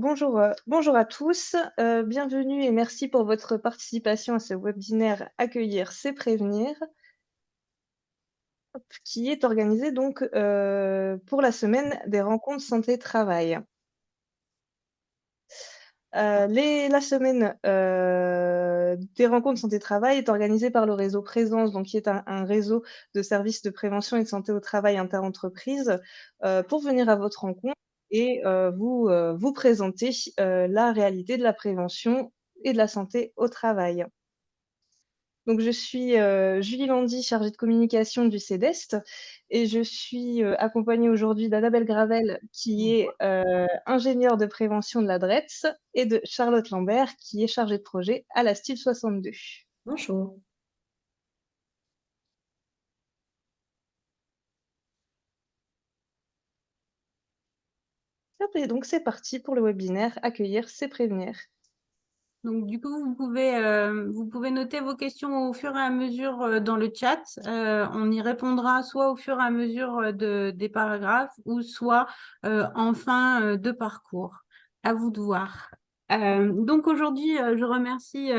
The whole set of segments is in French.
Bonjour à tous, bienvenue et merci pour votre participation à ce webinaire Accueillir, c'est prévenir, qui est organisé donc pour la semaine des rencontres santé-travail. La semaine des rencontres santé-travail est organisée par le réseau Présence, donc qui est un réseau de services de prévention et de santé au travail interentreprises, pour venir à votre rencontre et vous présenter la réalité de la prévention et de la santé au travail. Donc je suis, Julie Landy, chargée de communication du CEDEST et je suis, accompagnée aujourd'hui d'Annabelle Gravel qui est, ingénieure de prévention de la DREETS et de Charlotte Lambert qui est chargée de projet à la Style 62. Bonjour. Hop et donc c'est parti pour le webinaire Accueillir, c'est prévenir. Donc, du coup, vous pouvez noter vos questions au fur et à mesure dans le chat. On y répondra soit au fur et à mesure des paragraphes ou soit en fin de parcours. À vous de voir. Donc aujourd'hui, je remercie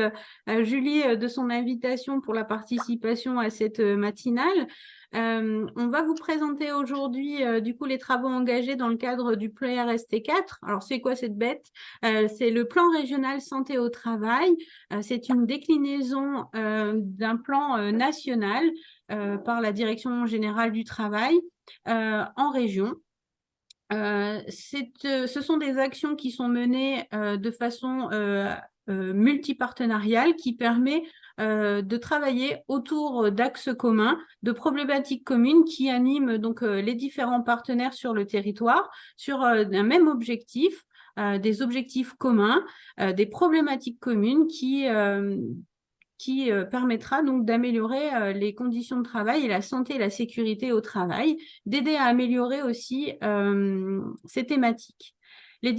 Julie de son invitation pour la participation à cette matinale. On va vous présenter aujourd'hui du coup les travaux engagés dans le cadre du PRST4. Alors, c'est quoi cette bête? C'est le plan régional santé au travail. C'est une déclinaison d'un plan national par la Direction générale du travail en région. Ce sont des actions qui sont menées de façon multipartenariale qui permet de travailler autour d'axes communs, de problématiques communes qui animent donc les différents partenaires sur le territoire sur un même objectif, des objectifs communs, des problématiques communes qui permettra donc d'améliorer les conditions de travail et la santé et la sécurité au travail, d'aider à améliorer aussi ces thématiques. Les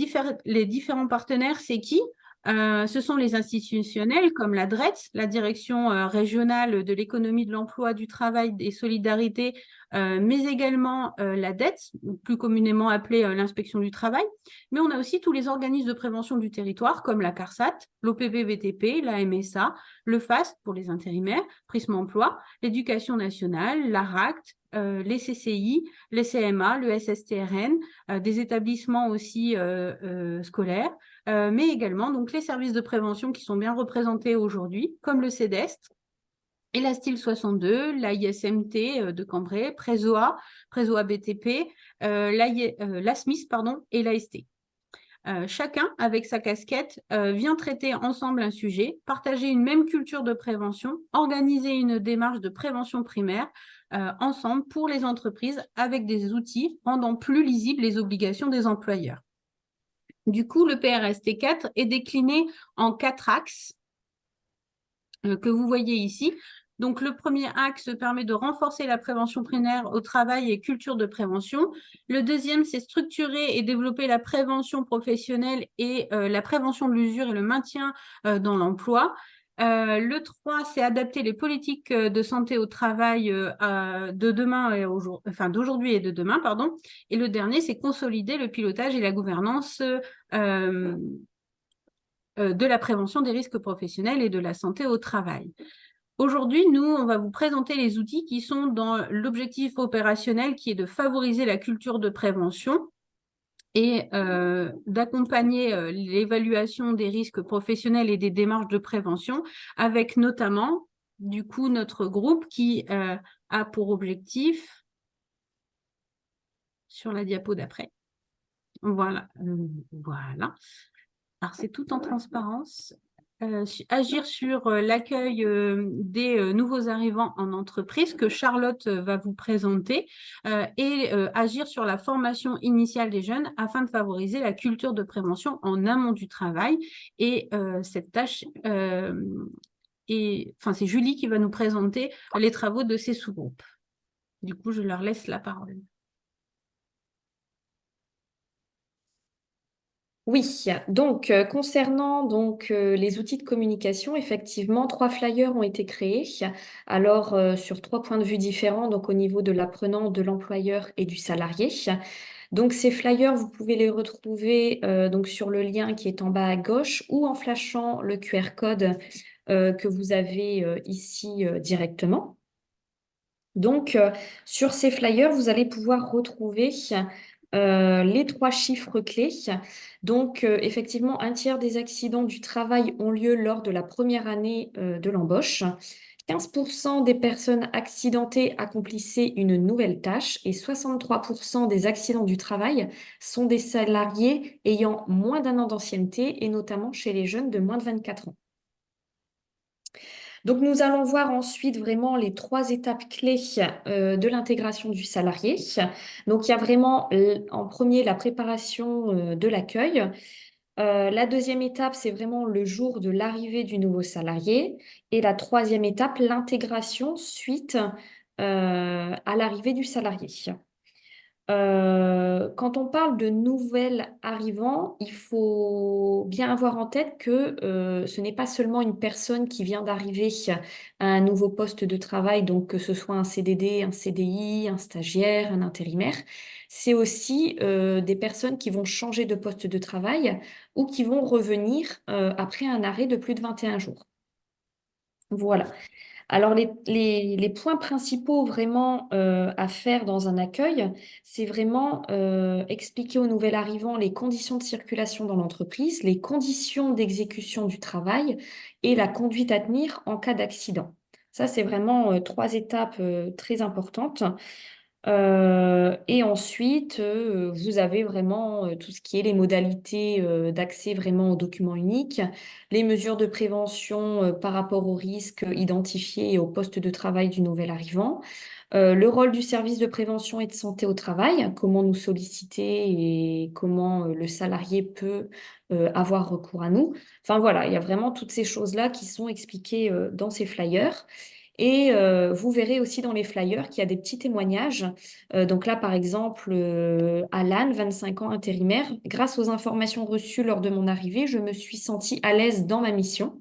différents partenaires, c'est qui? Ce sont les institutionnels comme la DREETS, la Direction régionale de l'économie de l'emploi, du travail et solidarité, mais également la DETS, plus communément appelée l'inspection du travail. Mais on a aussi tous les organismes de prévention du territoire comme la CARSAT, l'OPP-BTP, la MSA, le FAST pour les intérimaires, Prisme Emploi, l'éducation nationale, l'ARACT, les CCI, les CMA, le SSTRN, des établissements aussi scolaires, mais également donc, les services de prévention qui sont bien représentés aujourd'hui, comme le CEDEST, et la Style 62, la ISMT de Cambrai, Présoa, Présoa BTP, la SMIS pardon, et l'AST. Chacun, avec sa casquette, vient traiter ensemble un sujet, partager une même culture de prévention, organiser une démarche de prévention primaire ensemble pour les entreprises avec des outils rendant plus lisibles les obligations des employeurs. Du coup, le PRST4 est décliné en 4 axes que vous voyez ici. Donc, le premier axe permet de renforcer la prévention primaire au travail et culture de prévention. Le deuxième, c'est structurer et développer la prévention professionnelle et la prévention de l'usure et le maintien dans l'emploi. Le 3, c'est adapter les politiques de santé au travail de demain et d'aujourd'hui et de demain, pardon. Et le dernier, c'est consolider le pilotage et la gouvernance de la prévention des risques professionnels et de la santé au travail. Aujourd'hui, nous, on va vous présenter les outils qui sont dans l'objectif opérationnel qui est de favoriser la culture de prévention et d'accompagner l'évaluation des risques professionnels et des démarches de prévention avec notamment, du coup, notre groupe qui a pour objectif, sur la diapo d'après, voilà. Alors, c'est tout en transparence. Agir sur l'accueil des nouveaux arrivants en entreprise que Charlotte va vous présenter et agir sur la formation initiale des jeunes afin de favoriser la culture de prévention en amont du travail. Et cette tâche, c'est Julie qui va nous présenter les travaux de ces sous-groupes. Du coup, je leur laisse la parole. Oui, donc concernant les outils de communication, effectivement, 3 flyers ont été créés. Alors sur 3 points de vue différents, donc au niveau de l'apprenant, de l'employeur et du salarié. Donc, ces flyers, vous pouvez les retrouver donc sur le lien qui est en bas à gauche ou en flashant le QR code que vous avez ici directement. Donc, sur ces flyers, vous allez pouvoir retrouver les 3 chiffres clés. Donc, effectivement, un tiers des accidents du travail ont lieu lors de la première année de l'embauche. 15% des personnes accidentées accomplissaient une nouvelle tâche et 63% des accidents du travail sont des salariés ayant moins d'un an d'ancienneté et notamment chez les jeunes de moins de 24 ans. Donc, nous allons voir ensuite vraiment les 3 étapes clés de l'intégration du salarié. Donc, il y a vraiment en premier la préparation de l'accueil. La deuxième étape, c'est vraiment le jour de l'arrivée du nouveau salarié. Et la troisième étape, l'intégration suite à l'arrivée du salarié. Quand on parle de nouvel arrivant, il faut bien avoir en tête que ce n'est pas seulement une personne qui vient d'arriver à un nouveau poste de travail, donc que ce soit un CDD, un CDI, un stagiaire, un intérimaire. C'est aussi des personnes qui vont changer de poste de travail ou qui vont revenir après un arrêt de plus de 21 jours. Voilà. Alors, les points principaux vraiment à faire dans un accueil, c'est vraiment expliquer au nouvel arrivant les conditions de circulation dans l'entreprise, les conditions d'exécution du travail et la conduite à tenir en cas d'accident. Ça, c'est vraiment 3 étapes très importantes. Et ensuite, vous avez vraiment tout ce qui est les modalités d'accès vraiment aux documents uniques, les mesures de prévention par rapport aux risques identifiés et au poste de travail du nouvel arrivant, le rôle du service de prévention et de santé au travail, comment nous solliciter et comment le salarié peut avoir recours à nous. Enfin voilà, il y a vraiment toutes ces choses-là qui sont expliquées dans ces flyers. Et vous verrez aussi dans les flyers qu'il y a des petits témoignages. Donc là, par exemple, Alan, 25 ans, intérimaire, grâce aux informations reçues lors de mon arrivée, je me suis sentie à l'aise dans ma mission.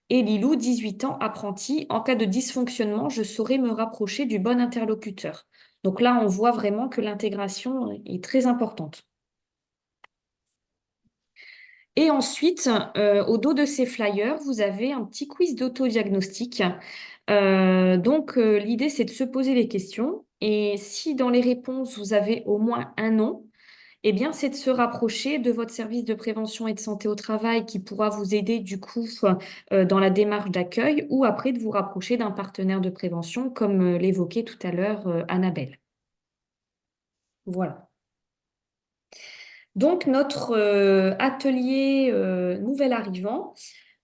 Et Lilou, 18 ans, apprenti, en cas de dysfonctionnement, je saurai me rapprocher du bon interlocuteur. Donc là, on voit vraiment que l'intégration est très importante. Et ensuite, au dos de ces flyers, vous avez un petit quiz d'autodiagnostic. Donc, l'idée, c'est de se poser les questions. Et si dans les réponses, vous avez au moins un non, eh bien, c'est de se rapprocher de votre service de prévention et de santé au travail qui pourra vous aider du coup dans la démarche d'accueil ou après de vous rapprocher d'un partenaire de prévention comme l'évoquait tout à l'heure Annabelle. Voilà. Donc, notre atelier nouvel arrivant,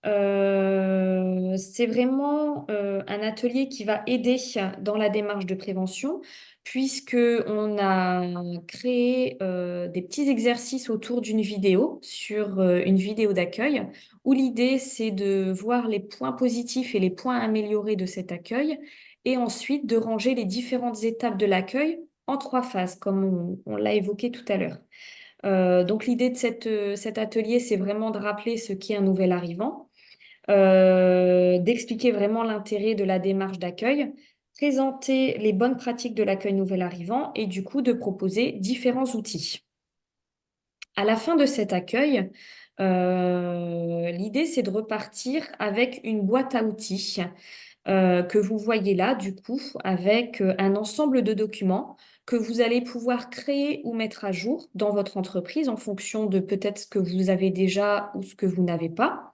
c'est vraiment un atelier qui va aider dans la démarche de prévention, puisqu'on a créé des petits exercices autour d'une vidéo, sur une vidéo d'accueil, où l'idée, c'est de voir les points positifs et les points améliorés de cet accueil, et ensuite de ranger les différentes étapes de l'accueil en 3 phases, comme on l'a évoqué tout à l'heure. Donc l'idée de cet atelier, c'est vraiment de rappeler ce qu'est un nouvel arrivant, d'expliquer vraiment l'intérêt de la démarche d'accueil, présenter les bonnes pratiques de l'accueil nouvel arrivant et du coup de proposer différents outils. À la fin de cet accueil, l'idée, c'est de repartir avec une boîte à outils que vous voyez là, du coup, avec un ensemble de documents que vous allez pouvoir créer ou mettre à jour dans votre entreprise en fonction de peut-être ce que vous avez déjà ou ce que vous n'avez pas.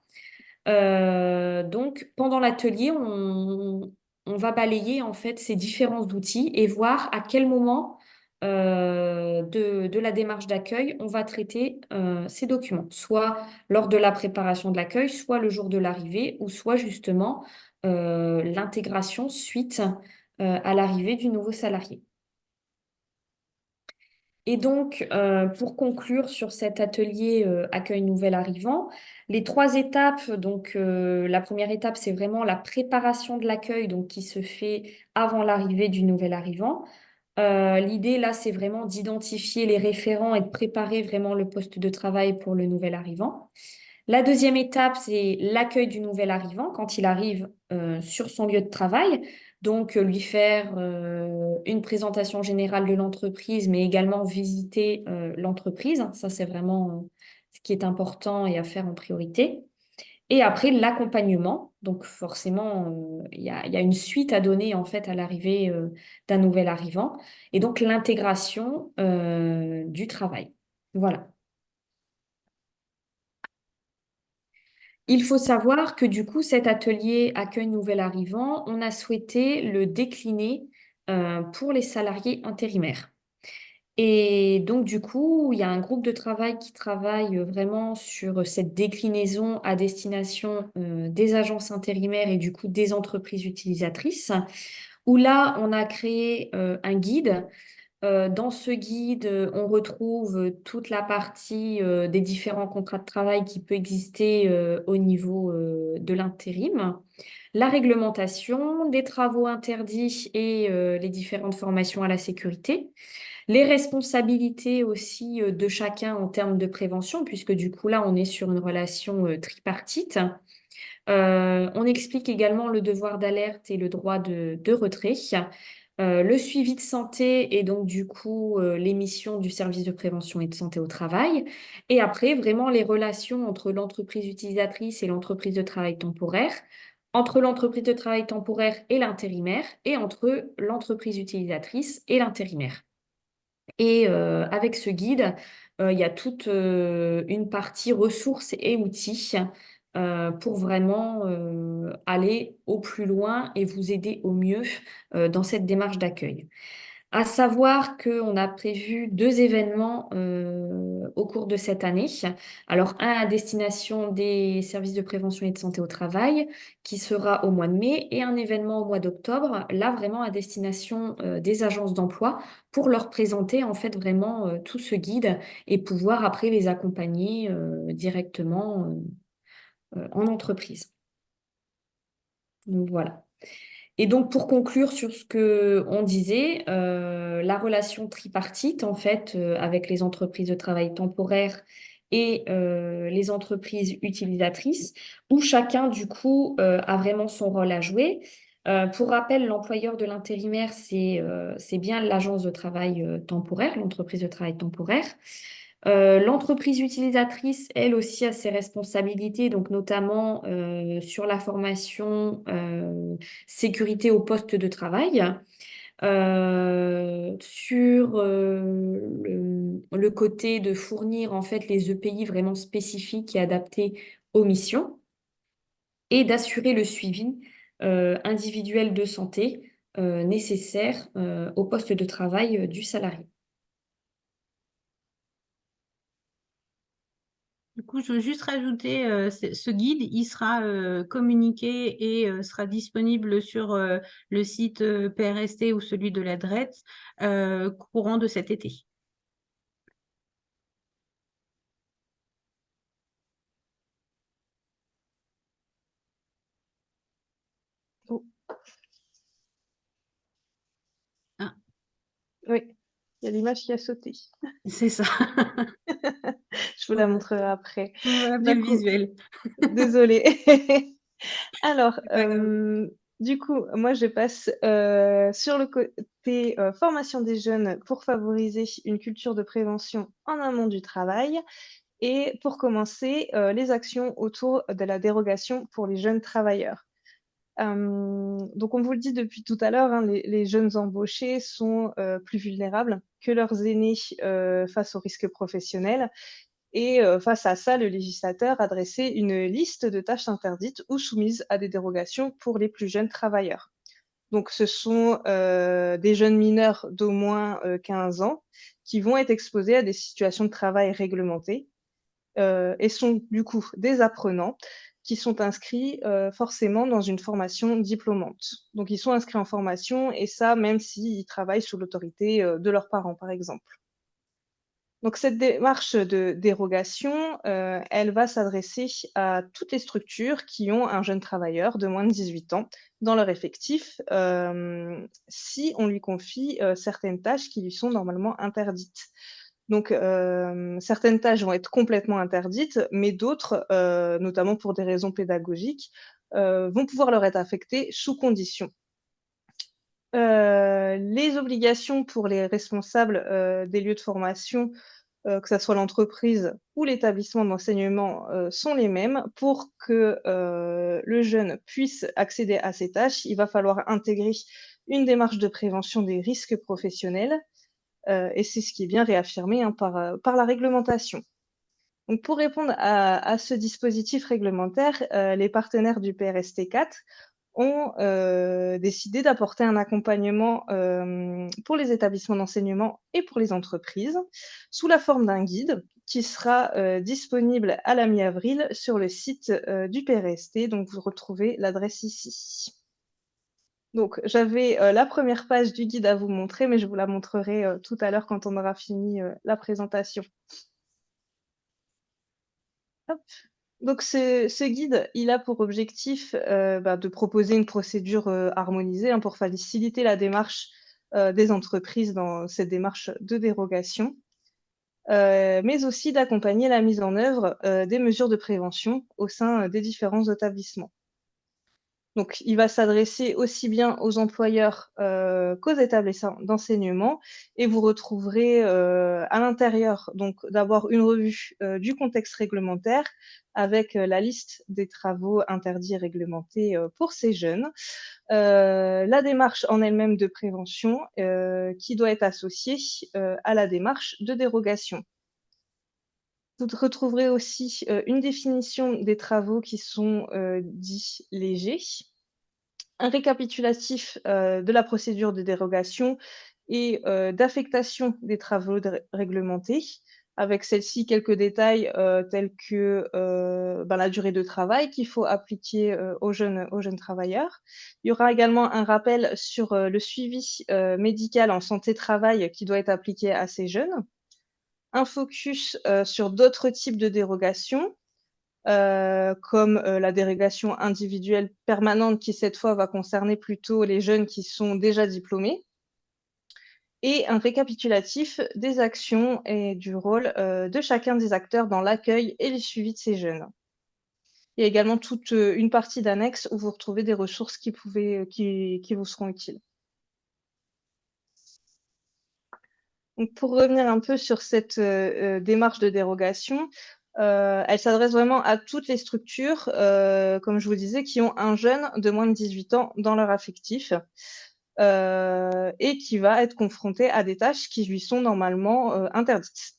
Donc, pendant l'atelier, on va balayer en fait ces différents outils et voir à quel moment de la démarche d'accueil on va traiter ces documents, soit lors de la préparation de l'accueil, soit le jour de l'arrivée, ou soit justement l'intégration suite à l'arrivée du nouveau salarié. Et donc, pour conclure sur cet atelier accueil nouvel arrivant, les 3 étapes, donc la première étape, c'est vraiment la préparation de l'accueil, donc qui se fait avant l'arrivée du nouvel arrivant. L'idée là, c'est vraiment d'identifier les référents et de préparer vraiment le poste de travail pour le nouvel arrivant. La deuxième étape, c'est l'accueil du nouvel arrivant quand il arrive sur son lieu de travail. Donc, lui faire une présentation générale de l'entreprise, mais également visiter l'entreprise. Ça, c'est vraiment ce qui est important et à faire en priorité. Et après, l'accompagnement. Donc, forcément, il y a une suite à donner en fait à l'arrivée d'un nouvel arrivant. Et donc, l'intégration du travail. Voilà. Il faut savoir que du coup, cet atelier accueil nouvel arrivant, on a souhaité le décliner pour les salariés intérimaires. Et donc, du coup, il y a un groupe de travail qui travaille vraiment sur cette déclinaison à destination des agences intérimaires et du coup des entreprises utilisatrices, où là, on a créé un guide. Dans ce guide, on retrouve toute la partie des différents contrats de travail qui peut exister au niveau de l'intérim, la réglementation, les travaux interdits et les différentes formations à la sécurité. Les responsabilités aussi de chacun en termes de prévention, puisque du coup là, on est sur une relation tripartite. On explique également le devoir d'alerte et le droit de retrait. Le suivi de santé et donc du coup les missions du service de prévention et de santé au travail. Et après, vraiment les relations entre l'entreprise utilisatrice et l'entreprise de travail temporaire, entre l'entreprise de travail temporaire et l'intérimaire, et entre l'entreprise utilisatrice et l'intérimaire. Et avec ce guide, il y a toute une partie ressources et outils pour vraiment aller au plus loin et vous aider au mieux dans cette démarche d'accueil. À savoir qu'on a prévu 2 événements au cours de cette année. Alors, un à destination des services de prévention et de santé au travail, qui sera au mois de mai, et un événement au mois d'octobre, là vraiment à destination des agences d'emploi, pour leur présenter en fait vraiment tout ce guide et pouvoir après les accompagner directement en entreprise. Donc voilà. Et donc, pour conclure sur ce que on disait, la relation tripartite, en fait, avec les entreprises de travail temporaire et les entreprises utilisatrices, où chacun, du coup, a vraiment son rôle à jouer. Pour rappel, l'employeur de l'intérimaire, c'est bien l'agence de travail temporaire, l'entreprise de travail temporaire. L'entreprise utilisatrice, elle aussi, a ses responsabilités, donc notamment sur la formation sécurité au poste de travail, sur le côté de fournir en fait les EPI vraiment spécifiques et adaptés aux missions et d'assurer le suivi individuel de santé nécessaire au poste de travail du salarié. Du coup, je veux juste rajouter, ce guide, il sera communiqué et sera disponible sur le site PRST ou celui de la DRET courant de cet été. Oh, Ah, oui, il y a l'image qui a sauté. c'est ça. Je vous la montrerai après. On va appeler Du le coup, visuel. désolée. Alors, C'est pas grave. du coup, moi, je passe sur le côté formation des jeunes pour favoriser une culture de prévention en amont du travail. Et pour commencer, les actions autour de la dérogation pour les jeunes travailleurs. Donc on vous le dit depuis tout à l'heure, hein, les jeunes embauchés sont plus vulnérables que leurs aînés face aux risques professionnels. Et face à ça, le législateur a dressé une liste de tâches interdites ou soumises à des dérogations pour les plus jeunes travailleurs. Donc ce sont des jeunes mineurs d'au moins 15 ans qui vont être exposés à des situations de travail réglementées et sont du coup des apprenants qui sont inscrits forcément dans une formation diplômante. Donc ils sont inscrits en formation et ça même s'ils travaillent sous l'autorité de leurs parents par exemple. Donc cette démarche de dérogation, elle va s'adresser à toutes les structures qui ont un jeune travailleur de moins de 18 ans dans leur effectif, si on lui confie certaines tâches qui lui sont normalement interdites. Donc, certaines tâches vont être complètement interdites, mais d'autres, notamment pour des raisons pédagogiques, vont pouvoir leur être affectées sous conditions. Les obligations pour les responsables, des lieux de formation, que ça soit l'entreprise ou l'établissement d'enseignement, sont les mêmes. Pour que, le jeune puisse accéder à ces tâches, il va falloir intégrer une démarche de prévention des risques professionnels, et c'est ce qui est bien réaffirmé, hein, par la réglementation. Donc pour répondre à ce dispositif réglementaire, les partenaires du PRST4 ont, décidé d'apporter un accompagnement, pour les établissements d'enseignement et pour les entreprises, sous la forme d'un guide qui sera, disponible à la mi-avril sur le site, du PRST, donc vous retrouvez l'adresse ici. Donc j'avais, la première page du guide à vous montrer, mais je vous la montrerai, tout à l'heure quand on aura fini, la présentation. Hop. Donc ce guide, il a pour objectif, de proposer une procédure, harmonisée, hein, pour faciliter la démarche, des entreprises dans cette démarche de dérogation, mais aussi d'accompagner la mise en œuvre, des mesures de prévention au sein, des différents établissements. Donc il va s'adresser aussi bien aux employeurs, qu'aux établissements d'enseignement, et vous retrouverez, à l'intérieur, donc d'abord une revue, du contexte réglementaire avec, la liste des travaux interdits et réglementés, pour ces jeunes. La démarche en elle-même de prévention, qui doit être associée, à la démarche de dérogation. Vous retrouverez aussi, une définition des travaux qui sont, dits légers, un récapitulatif, de la procédure de dérogation et d'affectation des travaux réglementés. Avec celle-ci, quelques détails, tels que, la durée de travail qu'il faut appliquer, aux jeunes travailleurs. Il y aura également un rappel sur, le suivi, médical en santé-travail qui doit être appliqué à ces jeunes. Un focus, sur d'autres types de dérogations, comme, la dérogation individuelle permanente qui, cette fois, va concerner plutôt les jeunes qui sont déjà diplômés, et un récapitulatif des actions et du rôle, de chacun des acteurs dans l'accueil et le suivi de ces jeunes. Il y a également toute, une partie d'annexe où vous retrouvez des ressources qui vous seront utiles. Donc pour revenir un peu sur cette, démarche de dérogation, elle s'adresse vraiment à toutes les structures, comme je vous disais, qui ont un jeune de moins de 18 ans dans leur effectif, et qui va être confronté à des tâches qui lui sont normalement, interdites.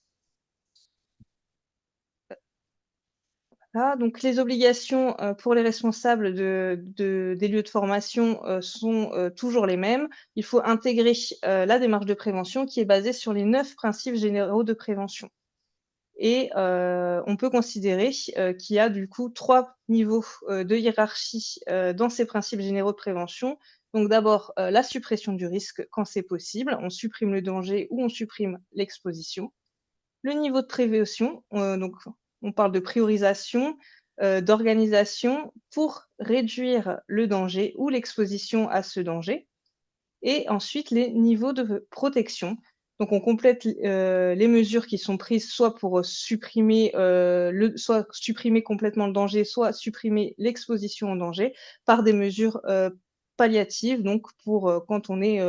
Voilà, donc les obligations, pour les responsables des lieux de formation, sont, toujours les mêmes. Il faut intégrer, la démarche de prévention qui est basée sur les 9 principes généraux de prévention. Et on peut considérer, qu'il y a du coup 3 niveaux, de hiérarchie, dans ces principes généraux de prévention. Donc d'abord, la suppression du risque quand c'est possible, on supprime le danger ou on supprime l'exposition. Le niveau de prévention, donc on parle de priorisation, d'organisation pour réduire le danger ou l'exposition à ce danger. Et ensuite, les niveaux de protection. Donc on complète les mesures qui sont prises soit pour, soit supprimer complètement le danger, soit supprimer l'exposition au danger par des mesures, palliatives, donc pour, quand on est,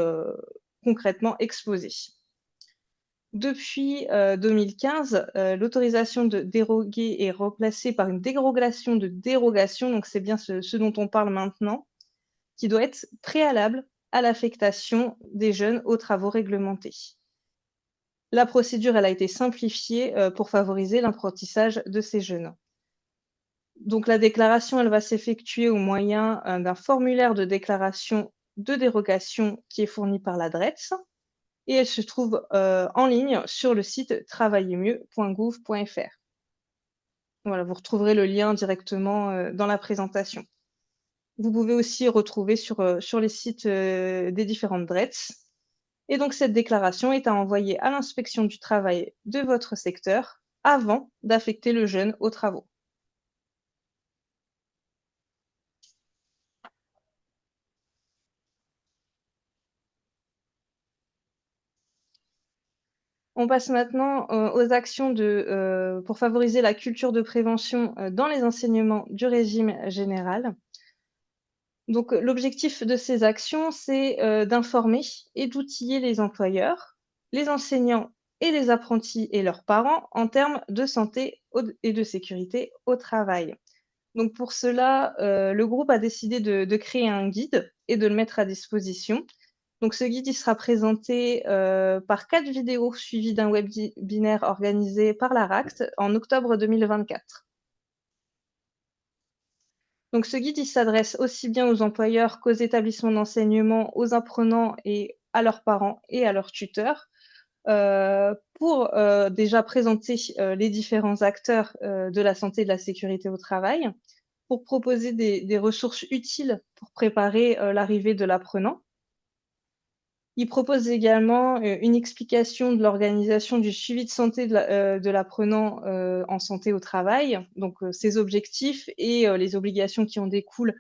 concrètement exposé. Depuis, 2015, l'autorisation de déroguer est remplacée par une dérogation de dérogation, donc c'est bien ce dont on parle maintenant, qui doit être préalable à l'affectation des jeunes aux travaux réglementés. La procédure, elle a été simplifiée, pour favoriser l'apprentissage de ces jeunes. Donc la déclaration, elle va s'effectuer au moyen, d'un formulaire de déclaration de dérogation qui est fourni par la DREETS, et elle se trouve, en ligne sur le site travaillermieux.gouv.fr. Voilà, vous retrouverez le lien directement, dans la présentation. Vous pouvez aussi retrouver sur les sites, des différentes DREETS. Et donc cette déclaration est à envoyer à l'inspection du travail de votre secteur avant d'affecter le jeune aux travaux. On passe maintenant aux actions pour favoriser la culture de prévention dans les enseignements du régime général. Donc, l'objectif de ces actions, c'est d'informer et d'outiller les employeurs, les enseignants et les apprentis et leurs parents en termes de santé et de sécurité au travail. Donc pour cela, le groupe a décidé de créer un guide et de le mettre à disposition. Donc ce guide, il sera présenté par 4 vidéos suivies d'un webinaire organisé par la RACT en octobre 2024. Donc ce guide, il s'adresse aussi bien aux employeurs qu'aux établissements d'enseignement, aux apprenants et à leurs parents et à leurs tuteurs, pour déjà présenter les différents acteurs de la santé et de la sécurité au travail, pour proposer des ressources utiles pour préparer l'arrivée de l'apprenant. Il propose également une explication de l'organisation du suivi de santé de l'apprenant en santé au travail, donc ses objectifs et les obligations qui en découlent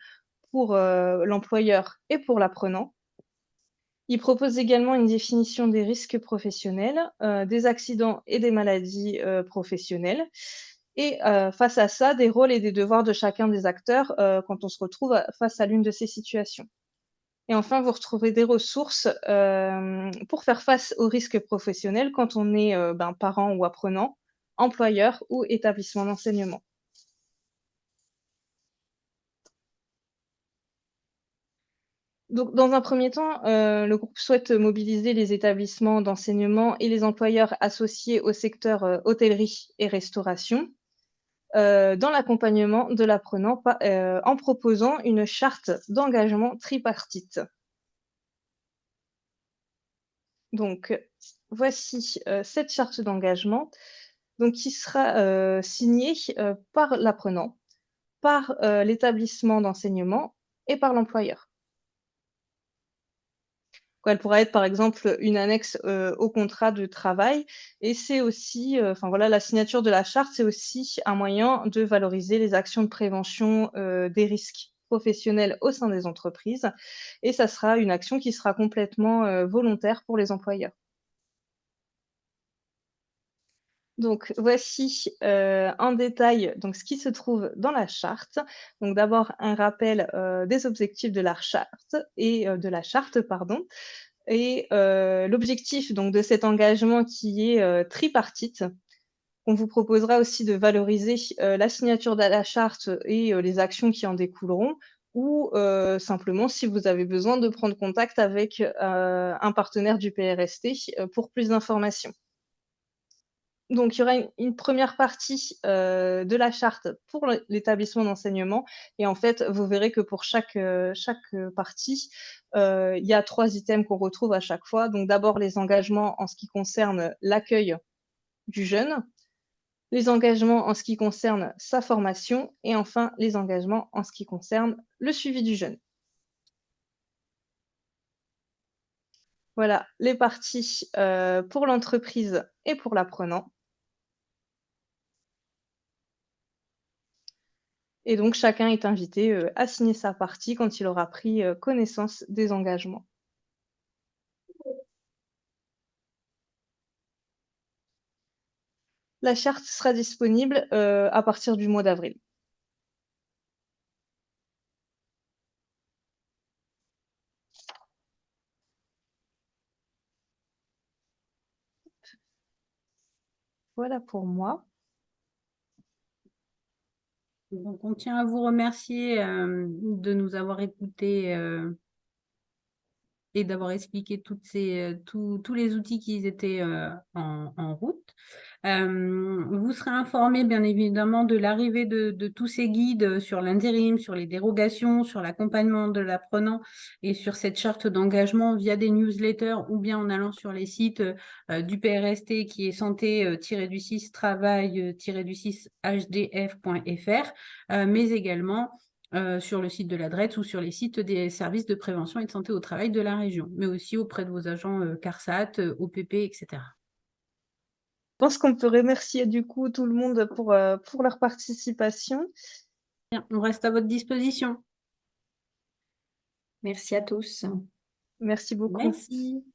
pour l'employeur et pour l'apprenant. Il propose également une définition des risques professionnels, des accidents et des maladies professionnelles. Et face à ça, des rôles et des devoirs de chacun des acteurs quand on se retrouve face à l'une de ces situations. Et enfin, vous retrouvez des ressources pour faire face aux risques professionnels quand on est parent ou apprenant, employeur ou établissement d'enseignement. Donc, dans un premier temps, le groupe souhaite mobiliser les établissements d'enseignement et les employeurs associés au secteur hôtellerie et restauration dans l'accompagnement de l'apprenant en proposant une charte d'engagement tripartite. Donc, voici cette charte d'engagement qui sera signée par l'apprenant, par l'établissement d'enseignement et par l'employeur. Elle pourra être, par exemple, une annexe au contrat de travail et c'est aussi, la signature de la charte, c'est aussi un moyen de valoriser les actions de prévention des risques professionnels au sein des entreprises et ça sera une action qui sera complètement volontaire pour les employeurs. Donc voici en détail ce qui se trouve dans la charte. Donc d'abord un rappel des objectifs de la charte et et l'objectif de cet engagement qui est tripartite. On vous proposera aussi de valoriser la signature de la charte et les actions qui en découleront ou simplement si vous avez besoin de prendre contact avec un partenaire du PRST pour plus d'informations. Donc, il y aura une première partie de la charte pour l'établissement d'enseignement et en fait, vous verrez que pour chaque partie, il y a 3 items qu'on retrouve à chaque fois. Donc d'abord, les engagements en ce qui concerne l'accueil du jeune, les engagements en ce qui concerne sa formation et enfin, les engagements en ce qui concerne le suivi du jeune. Voilà les parties pour l'entreprise et pour l'apprenant. Et donc, chacun est invité à signer sa partie quand il aura pris connaissance des engagements. La charte sera disponible à partir du mois d'avril. Voilà pour moi. Donc, on tient à vous remercier de nous avoir écoutés et d'avoir expliqué tous les outils qui étaient en route. Vous serez informés bien évidemment de l'arrivée de tous ces guides sur l'intérim, sur les dérogations, sur l'accompagnement de l'apprenant et sur cette charte d'engagement via des newsletters ou bien en allant sur les sites du PRST qui est santé-du-6 travail-du-6 hdf.fr, mais également sur le site de la DREETS ou sur les sites des services de prévention et de santé au travail de la région, mais aussi auprès de vos agents CARSAT, OPP, etc. Je pense qu'on peut remercier du coup tout le monde pour leur participation. Bien, on reste à votre disposition. Merci à tous. Merci beaucoup. Merci.